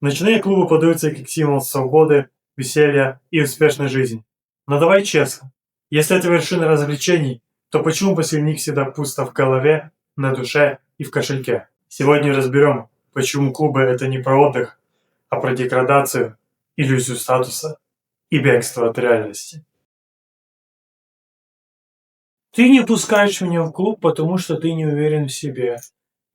Ночные клубы подаются как символ свободы, веселья и успешной жизни. Но давай честно, если это вершина развлечений, то почему после них всегда пусто в голове, на душе и в кошельке? Сегодня разберем, почему клубы это не про отдых, а про деградацию, иллюзию статуса и бегство от реальности. Ты не пускаешь меня в клуб, потому что ты не уверен в себе.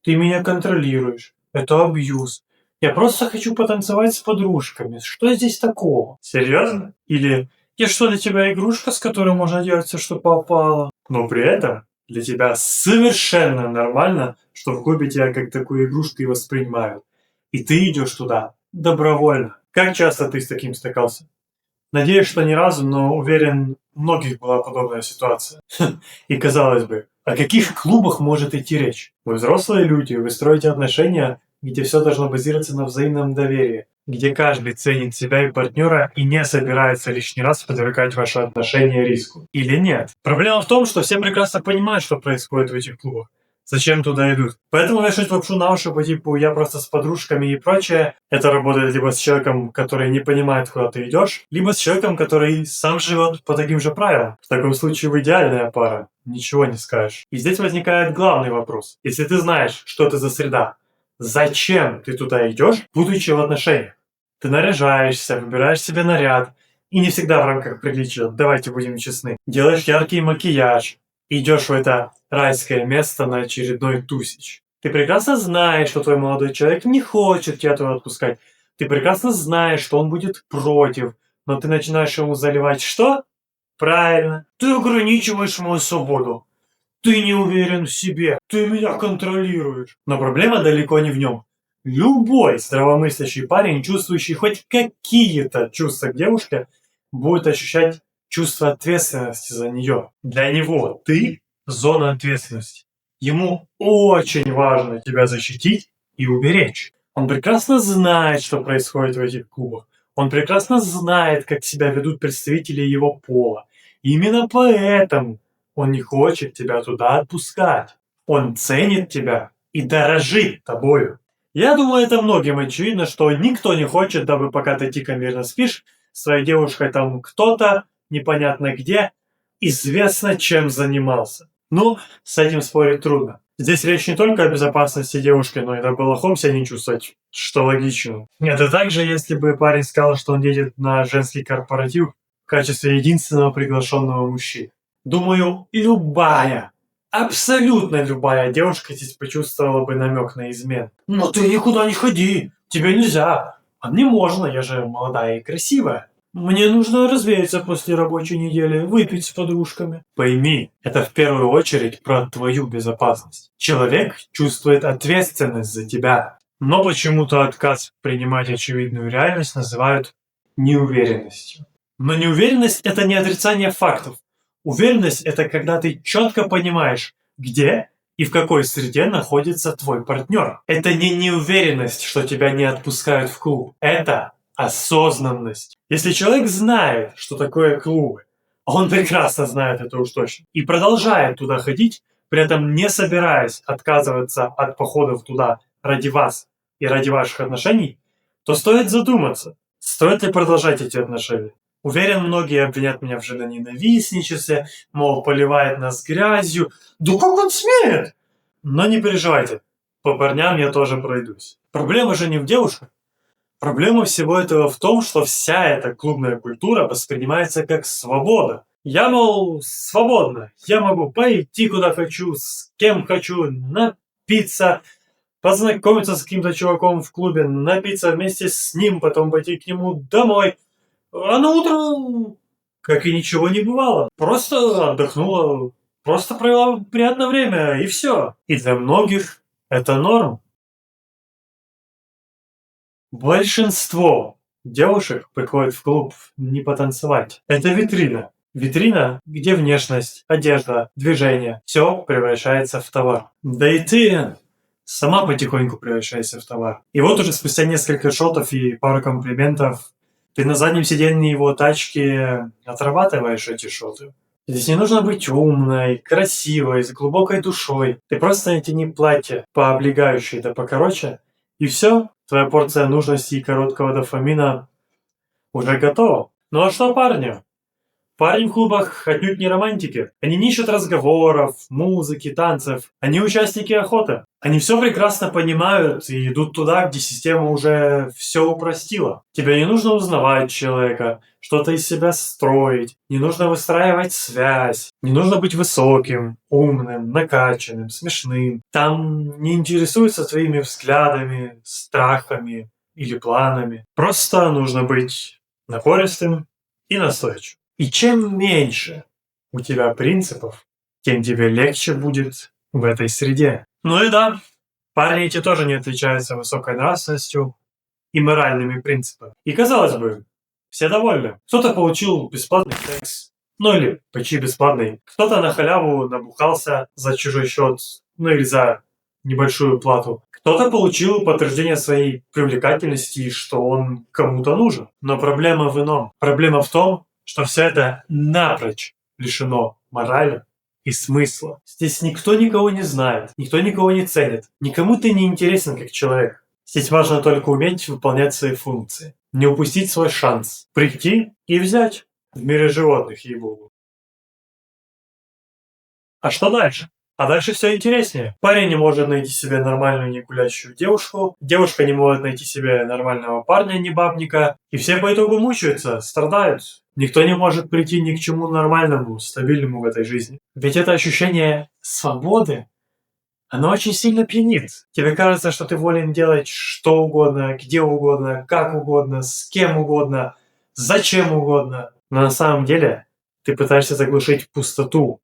Ты меня контролируешь. Это абьюз. Я просто хочу потанцевать с подружками. Что здесь такого? Серьезно? Или я что, для тебя игрушка, с которой можно делать все, что попало? Но при этом для тебя совершенно нормально, что в клубе тебя как такую игрушку и воспринимают. И ты идешь туда добровольно. Как часто ты с таким стыкался? Надеюсь, что ни разу, но уверен, у многих была подобная ситуация. И казалось бы, о каких клубах может идти речь? Вы взрослые люди, вы строите отношения, где все должно базироваться на взаимном доверии, где каждый ценит себя и партнера и не собирается лишний раз подвергать ваши отношения риску. Или нет? Проблема в том, что все прекрасно понимают, что происходит в этих клубах. Зачем туда идут? Поэтому вешать лапшу на уши по типу «я просто с подружками» и прочее, это работает либо с человеком, который не понимает, куда ты идешь, либо с человеком, который сам живет по таким же правилам. В таком случае вы идеальная пара, ничего не скажешь. И здесь возникает главный вопрос. Если ты знаешь, что это за среда, зачем ты туда идешь, будучи в отношениях? Ты наряжаешься, выбираешь себе наряд, и не всегда в рамках приличия, давайте будем честны. Делаешь яркий макияж, идешь в это райское место на очередной тусич. Ты прекрасно знаешь, что твой молодой человек не хочет тебя туда отпускать. Ты прекрасно знаешь, что он будет против, но ты начинаешь ему заливать что? Правильно. Ты ограничиваешь мою свободу. Ты не уверен в себе. Ты меня контролируешь. Но проблема далеко не в нем. Любой здравомыслящий парень, чувствующий хоть какие-то чувства к девушке, будет ощущать чувство ответственности за нее. Для него ты – зона ответственности. Ему очень важно тебя защитить и уберечь. Он прекрасно знает, что происходит в этих клубах. Он прекрасно знает, как себя ведут представители его пола. И именно поэтому он не хочет тебя туда отпускать. Он ценит тебя и дорожит тобою. Я думаю, это многим очевидно, что никто не хочет, дабы пока ты тихо мирно спишь, своей девушкой там кто-то, непонятно где, известно чем занимался. Ну, с этим спорить трудно. Здесь речь не только о безопасности девушки, но и дабы лохом себя не чувствовать, что логично. Это также, если бы парень сказал, что он едет на женский корпоратив в качестве единственного приглашенного мужчины. Думаю, любая, абсолютно любая девушка здесь почувствовала бы намек на измену. Но ты никуда не ходи, тебе нельзя. А мне можно, я же молодая и красивая. Мне нужно развеяться после рабочей недели, выпить с подружками. Пойми, это в первую очередь про твою безопасность. Человек чувствует ответственность за тебя. Но почему-то отказ принимать очевидную реальность называют неуверенностью. Но неуверенность – это не отрицание фактов. Уверенность – это когда ты четко понимаешь, где и в какой среде находится твой партнер. Это не неуверенность, что тебя не отпускают в клуб. Это осознанность. Если человек знает, что такое клубы, а он прекрасно знает это уж точно, и продолжает туда ходить, при этом не собираясь отказываться от походов туда ради вас и ради ваших отношений, то стоит задуматься, стоит ли продолжать эти отношения. Уверен, многие обвинят меня в женоненавистничестве, мол, поливает нас грязью. Да как он смеет? Но не переживайте, по парням я тоже пройдусь. Проблема же не в девушках. Проблема всего этого в том, что вся эта клубная культура воспринимается как свобода. Я, мол, свободна. Я могу пойти куда хочу, с кем хочу, напиться, познакомиться с каким-то чуваком в клубе, напиться вместе с ним, потом пойти к нему домой. А на утро, как и ничего не бывало. Просто отдохнула, просто провела приятное время, и все. И для многих это норм. Большинство девушек приходят в клуб не потанцевать. Это витрина. Витрина, где внешность, одежда, движение, все превращается в товар. Да и ты сама потихоньку превращаешься в товар. И вот уже спустя несколько шотов и пару комплиментов ты на заднем сиденье его тачки отрабатываешь эти шоты. Здесь не нужно быть умной, красивой, с глубокой душой. Ты просто натяни платье пооблегающее да покороче, и все. Твоя порция нужности и короткого дофамина уже готова. Ну а что парни? Парни в клубах отнюдь не романтики. Они не ищут разговоров, музыки, танцев. Они участники охоты. Они все прекрасно понимают и идут туда, где система уже все упростила. Тебе не нужно узнавать человека, что-то из себя строить, не нужно выстраивать связь, не нужно быть высоким, умным, накачанным, смешным. Там не интересуются твоими взглядами, страхами или планами. Просто нужно быть напористым и настойчивым. И чем меньше у тебя принципов, тем тебе легче будет в этой среде. Ну и да, парни эти тоже не отличаются высокой нравственностью и моральными принципами. И казалось бы, все довольны. Кто-то получил бесплатный секс, ну или почти бесплатный. Кто-то на халяву набухался за чужой счет, ну или за небольшую плату. Кто-то получил подтверждение своей привлекательности, что он кому-то нужен. Но проблема в ином. Проблема в том, что все это напрочь лишено морали и смысла. Здесь никто никого не знает, никто никого не ценит, никому ты не интересен как человек. Здесь важно только уметь выполнять свои функции, не упустить свой шанс, прийти и взять в мире животных, ей-богу. А что дальше? А дальше все интереснее. Парень не может найти себе нормальную негулящую девушку, девушка не может найти себе нормального парня, не бабника, и все по итогу мучаются, страдают. Никто не может прийти ни к чему нормальному, стабильному в этой жизни. Ведь это ощущение свободы, оно очень сильно пьянит. Тебе кажется, что ты волен делать что угодно, где угодно, как угодно, с кем угодно, зачем угодно. Но на самом деле ты пытаешься заглушить пустоту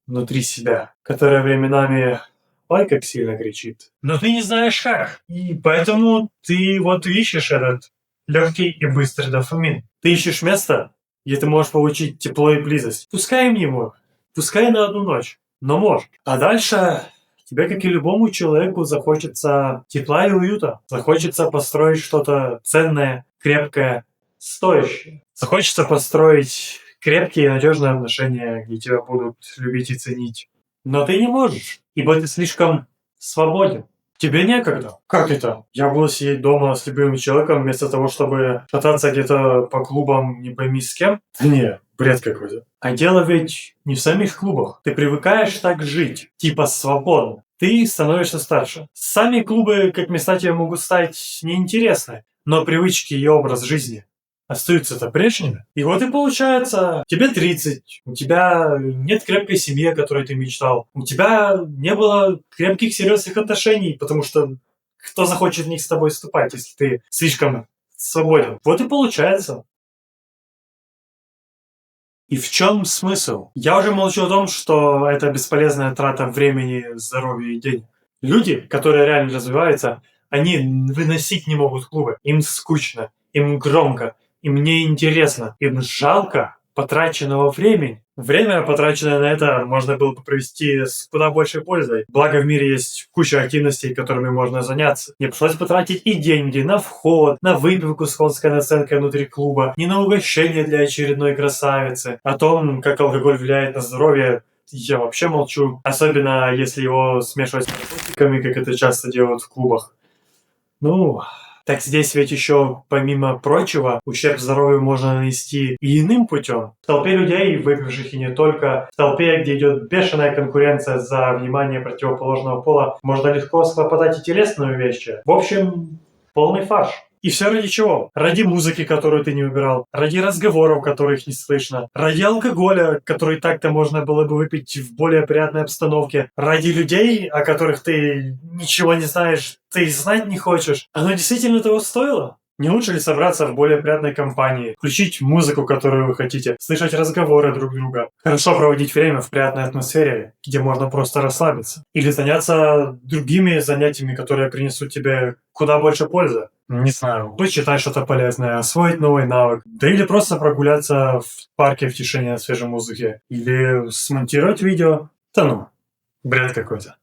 внутри себя, которая временами ой как сильно кричит. Но ты не знаешь как. И поэтому ты вот ищешь этот легкий и быстрый дофамин. Ты ищешь место, где ты можешь получить тепло и близость. Пускай им его, пускай на одну ночь, но можешь. А дальше тебе, как и любому человеку, захочется тепла и уюта. Захочется построить что-то ценное, крепкое, стоящее. Захочется построить крепкие и надежные отношения, где тебя будут любить и ценить. Но ты не можешь, ибо ты слишком свободен. Тебе некогда. Как это? Я буду сидеть дома с любимым человеком вместо того, чтобы кататься где-то по клубам не пойми с кем? Не, бред какой-то. А дело ведь не в самих клубах. Ты привыкаешь так жить, типа свободно. Ты становишься старше. Сами клубы, как места, тебе могут стать неинтересны, но привычки и образ жизни остаются-то прежними. И вот и получается, тебе 30, у тебя нет крепкой семьи, о которой ты мечтал, у тебя не было крепких серьезных отношений, потому что кто захочет в них с тобой вступать, если ты слишком свободен. Вот и получается. И в чем смысл? Я уже молчу о том, что это бесполезная трата времени, здоровья и денег. Люди, которые реально развиваются, они выносить не могут клубы. Им скучно, им громко, им неинтересно, им жалко потраченного времени. Время, потраченное на это, можно было бы провести с куда большей пользой. Благо в мире есть куча активностей, которыми можно заняться. Не пришлось потратить и деньги на вход, на выпивку с конской наценкой внутри клуба, не на угощение для очередной красавицы. О том, как алкоголь влияет на здоровье, я вообще молчу. Особенно, если его смешивать с наркотиками, как это часто делают в клубах. Ну, так здесь ведь еще, помимо прочего, ущерб здоровью можно нанести и иным путем. В толпе людей, выпивших и не только, в толпе, где идет бешеная конкуренция за внимание противоположного пола, можно легко схлопотать и телесные вещи. В общем, полный фарш. И все ради чего? Ради музыки, которую ты не выбирал, ради разговоров, которых не слышно, ради алкоголя, который так-то можно было бы выпить в более приятной обстановке, ради людей, о которых ты ничего не знаешь, ты знать не хочешь. Оно действительно того стоило? Не лучше ли собраться в более приятной компании, включить музыку, которую вы хотите, слышать разговоры друг друга, хорошо проводить время в приятной атмосфере, где можно просто расслабиться, или заняться другими занятиями, которые принесут тебе куда больше пользы? Не знаю, почитать что-то полезное, освоить новый навык, да или просто прогуляться в парке в тишине на свежей музыке, или смонтировать видео. Да ну, бред какой-то.